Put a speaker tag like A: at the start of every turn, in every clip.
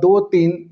A: 2-3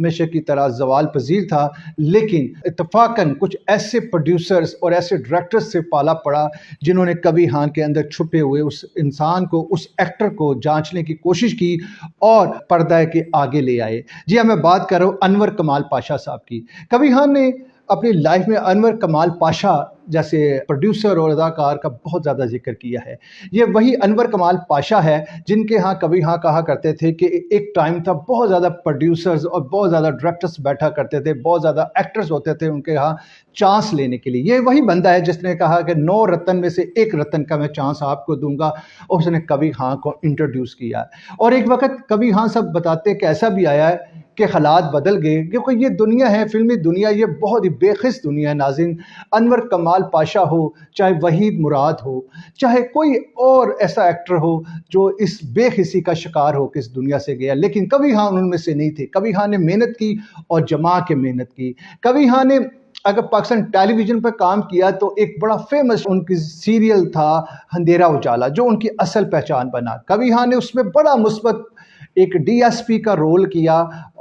A: ہمیشہ کی طرح زوال پذیر تھا، لیکن اتفاقاً کچھ ایسے پروڈیوسرز اور ایسے ڈائریکٹرز سے پالا پڑا جنہوں نے کبھی خان کے اندر چھپے ہوئے اس انسان کو، اس ایکٹر کو جانچنے کی کوشش کی اور پردہ کے آگے لے آئے۔ جی ہاں، میں بات کر رہا ہوں انور کمال پاشا صاحب کی۔ کبھی خان نے اپنی لائف میں انور کمال پاشا جیسے پروڈیوسر اور اداکار کا بہت زیادہ ذکر کیا ہے۔ یہ وہی انور کمال پاشا ہے جن کے ہاں کبھی ہاں کہا کرتے تھے کہ ایک ٹائم تھا بہت زیادہ پروڈیوسرز اور بہت زیادہ ڈائریکٹرز بیٹھا کرتے تھے، بہت زیادہ ایکٹرز ہوتے تھے ان کے ہاں چانس لینے کے لیے۔ یہ وہی بندہ ہے جس نے کہا کہ 9 رتن میں سے 1 رتن کا میں چانس آپ کو دوں گا، اور اس نے کبھی خان کو انٹروڈیوس کیا۔ اور ایک وقت کبھی خان سب بتاتے کہ ایسا بھی آیا ہے کہ حالات بدل گئے، کیونکہ یہ دنیا ہے، فلمی دنیا، یہ بہت ہی بے خس دنیا ہے ناظرین۔ انور کمال پاشا ہو، چاہے وحید مراد ہو، چاہے کوئی اور ایسا ایکٹر ہو جو اس بے خسی کا شکار ہو کہ اس دنیا سے گیا، لیکن کبھی خان ان میں سے نہیں تھے۔ کبھی خان نے محنت کی اور جما کے محنت کی۔ کبھی خان نے اگر پاکستان ٹیلی ویژن پر کام کیا تو ایک بڑا فیمس ان کی سیریل تھا اندھیرا اجالا، جو ان کی اصل پہچان بنا۔ کبھی خان نے اس میں بڑا مثبت ایک ڈی ایس پی کا رول کیا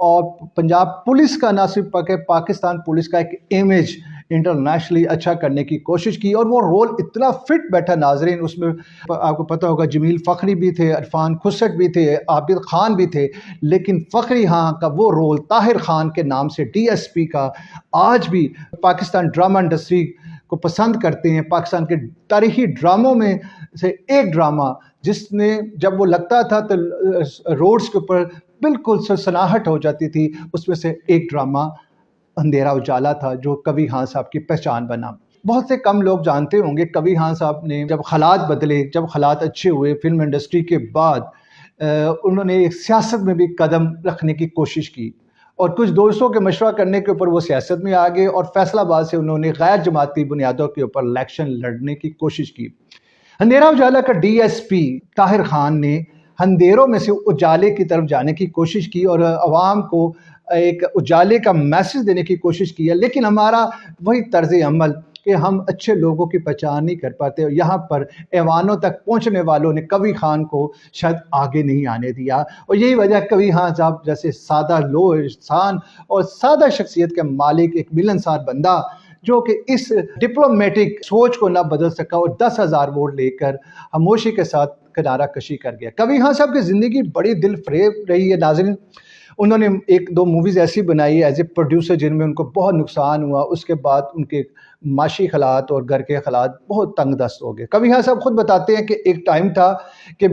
A: اور پنجاب پولیس کا نہ صرف پاکستان پولیس کا ایک امیج انٹرنیشنلی اچھا کرنے کی کوشش کی، اور وہ رول اتنا فٹ بیٹھا ناظرین۔ اس میں آپ کو پتہ ہوگا جمیل فخری بھی تھے، عرفان خسٹ بھی تھے، عابد خان بھی تھے، لیکن فخری خان کا وہ رول طاہر خان کے نام سے ڈی ایس پی کا آج بھی پاکستان ڈرامہ انڈسٹری کو پسند کرتے ہیں۔ پاکستان کے تاریخی ڈراموں میں سے ایک ڈرامہ جس نے جب وہ لگتا تھا تو روڈز کے اوپر بالکل سنسناہٹ ہو جاتی تھی، اس میں سے ایک ڈرامہ اندھیرا اجالا تھا جو کبھی خان صاحب کی پہچان بنا۔ بہت سے کم لوگ جانتے ہوں گے کبھی خان صاحب نے جب حالات بدلے، جب حالات اچھے ہوئے فلم انڈسٹری کے بعد، انہوں نے ایک سیاست میں بھی قدم رکھنے کی کوشش کی، اور کچھ دوستوں کے مشورہ کرنے کے اوپر وہ سیاست میں آ گئے، اور فیصل آباد سے انہوں نے غیر جماعتی بنیادوں کے اوپر الیکشن لڑنے کی کوشش کی۔ اندھیرا اجالا کا D S P Tahir Khan نے اندھیروں میں سے اجالے کی طرف جانے کی کوشش کی اور عوام کو ایک اجالے کا میسج دینے کی کوشش کی ہے، لیکن ہمارا وہی طرز عمل کہ ہم اچھے لوگوں کی پہچان نہیں کر پاتے، اور یہاں پر ایوانوں تک پہنچنے والوں نے کبھی خان کو شاید آگے نہیں آنے دیا، اور یہی وجہ کبھی خان صاحب جیسے سادہ لو انسان اور سادہ شخصیت کے مالک، ایک ملنسار بندہ جو کہ اس ڈپلومیٹک سوچ کو نہ بدل سکا اور 10,000 ووٹ لے کر خاموشی کے ساتھ کنارہ کشی کر گیا۔ کبھی خان صاحب کی زندگی بڑی دل فریب رہی ہے ناظرین۔ انہوں نے 1-2 موویز ایسی بنائی ایز اے پروڈیوسر جن میں ان کو بہت نقصان ہوا، اس کے بعد ان کے معاشی حالات اور گھر کے حالات بہت تنگ دست ہو گئے۔ کبھی خان صاحب خود بتاتے ہیں کہ ایک ٹائم تھا کہ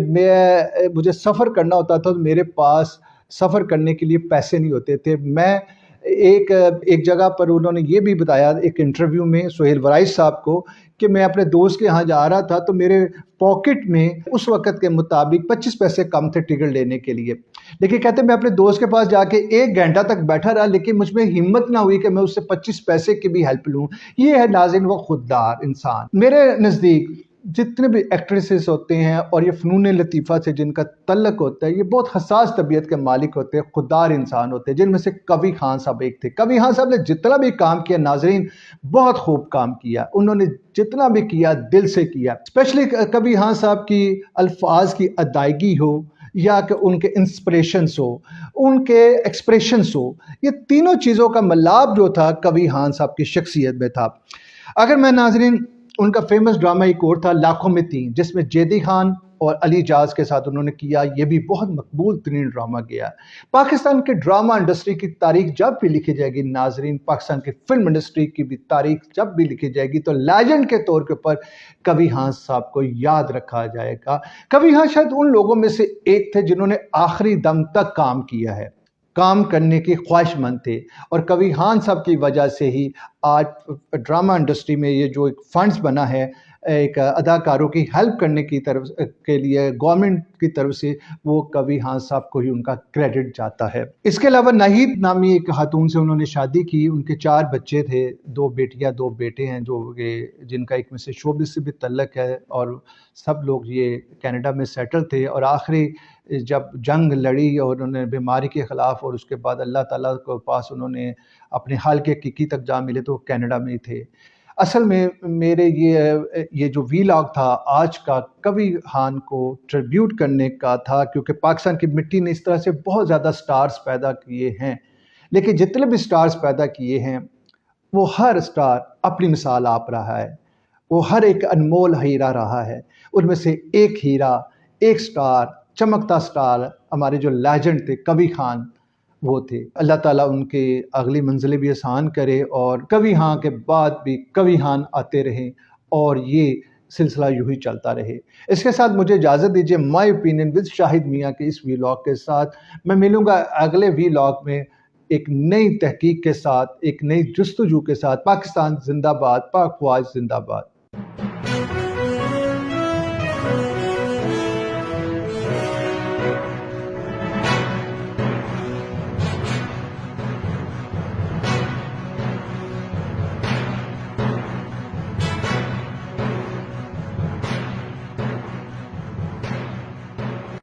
A: مجھے سفر کرنا ہوتا تھا تو میرے پاس سفر کرنے کے لیے پیسے نہیں ہوتے تھے۔ میں ایک جگہ پر انہوں نے یہ بھی بتایا ایک انٹرویو میں سہیل ورائش صاحب کو کہ میں اپنے دوست کے ہاں جا رہا تھا تو میرے پاکٹ میں اس وقت کے مطابق 25 پیسے کم تھے ٹکٹ لینے کے لیے، لیکن کہتے میں اپنے دوست کے پاس جا کے 1 گھنٹہ تک بیٹھا رہا، لیکن مجھ میں ہمت نہ ہوئی کہ میں اس سے 25 پیسے کی بھی ہیلپ لوں۔ یہ ہے ناظرین وہ خوددار انسان۔ میرے نزدیک جتنے بھی ایکٹریسز ہوتے ہیں اور یہ فنون لطیفہ سے جن کا تعلق ہوتا ہے، یہ بہت حساس طبیعت کے مالک ہوتے ہیں، خوددار انسان ہوتے ہیں، جن میں سے کبھی خان صاحب ایک تھے۔ کبھی خان صاحب نے جتنا بھی کام کیا ناظرین بہت خوب کام کیا، انہوں نے جتنا بھی کیا دل سے کیا۔ اسپیشلی کبھی خان صاحب کی الفاظ کی ادائیگی ہو یا کہ ان کے انسپریشنز ہو، ان کے ایکسپریشنز ہو، یہ تینوں چیزوں کا ملاب جو تھا کبھی خان صاحب کی شخصیت میں تھا۔ اگر میں ناظرین ان کا فیمس ڈرامہ ایک اور تھا لاکھوں میں تین، جس میں جیدی خان اور علی جاز کے ساتھ انہوں نے کیا، یہ بھی بہت مقبول ترین ڈرامہ گیا۔ پاکستان کے ڈرامہ انڈسٹری کی تاریخ جب بھی لکھی جائے گی ناظرین، پاکستان کی فلم انڈسٹری کی بھی تاریخ جب بھی لکھی جائے گی تو لیجنڈ کے طور کے اوپر کبھی خان صاحب کو یاد رکھا جائے گا۔ کبھی خان شاید ان لوگوں میں سے ایک تھے جنہوں نے آخری دم تک کام کیا ہے، کام کرنے کی خواہش مند تھے، اور کبھی خان صاحب کی وجہ سے ہی آج ڈرامہ انڈسٹری میں یہ جو ایک فنڈز بنا ہے ایک اداکاروں کی ہیلپ کرنے کی طرف کے لیے گورنمنٹ کی طرف سے، وہ کبھی خان صاحب کو ہی ان کا کریڈٹ جاتا ہے۔ اس کے علاوہ ناہید نامی ایک خاتون سے انہوں نے شادی کی، ان کے 4 بچے تھے، 2 بیٹیاں 2 بیٹے ہیں، جو جن کا ایک میں سے شوبز سے بھی تعلق ہے، اور سب لوگ یہ کینیڈا میں سیٹل تھے، اور آخری جب جنگ لڑی اور انہوں نے بیماری کے خلاف اور اس کے بعد اللہ تعالیٰ کے پاس انہوں نے اپنے حال کے حقیقی تک جا ملے تو وہ کینیڈا میں ہی تھے۔ اصل میں میرے یہ جو ویلاگ تھا آج کا کبھی خان کو ٹریبیوٹ کرنے کا تھا، کیونکہ پاکستان کی مٹی نے اس طرح سے بہت زیادہ سٹارز پیدا کیے ہیں لیکن جتنے بھی سٹارز پیدا کیے ہیں وہ ہر سٹار اپنی مثال آپ رہا ہے، وہ ہر ایک انمول ہیرا رہا ہے۔ ان میں سے ایک ہیرا، ایک سٹار، چمکتا سٹار ہمارے جو لیجنڈ تھے کبھی خان وہ تھے۔ اللہ تعالیٰ ان کے اگلی منزلیں بھی آسان کرے اور کبھی ہاں کے بعد بھی کبھی ہاں آتے رہیں اور یہ سلسلہ یوں ہی چلتا رہے۔ اس کے ساتھ مجھے اجازت دیجیے مائی اوپینین ود شاہد میاں کے اس ویلاگ کے ساتھ۔ میں ملوں گا اگلے ویلاگ میں ایک نئی تحقیق کے ساتھ، ایک نئی جستجو کے ساتھ۔ پاکستان زندہ باد، پاک فوج زندہ باد۔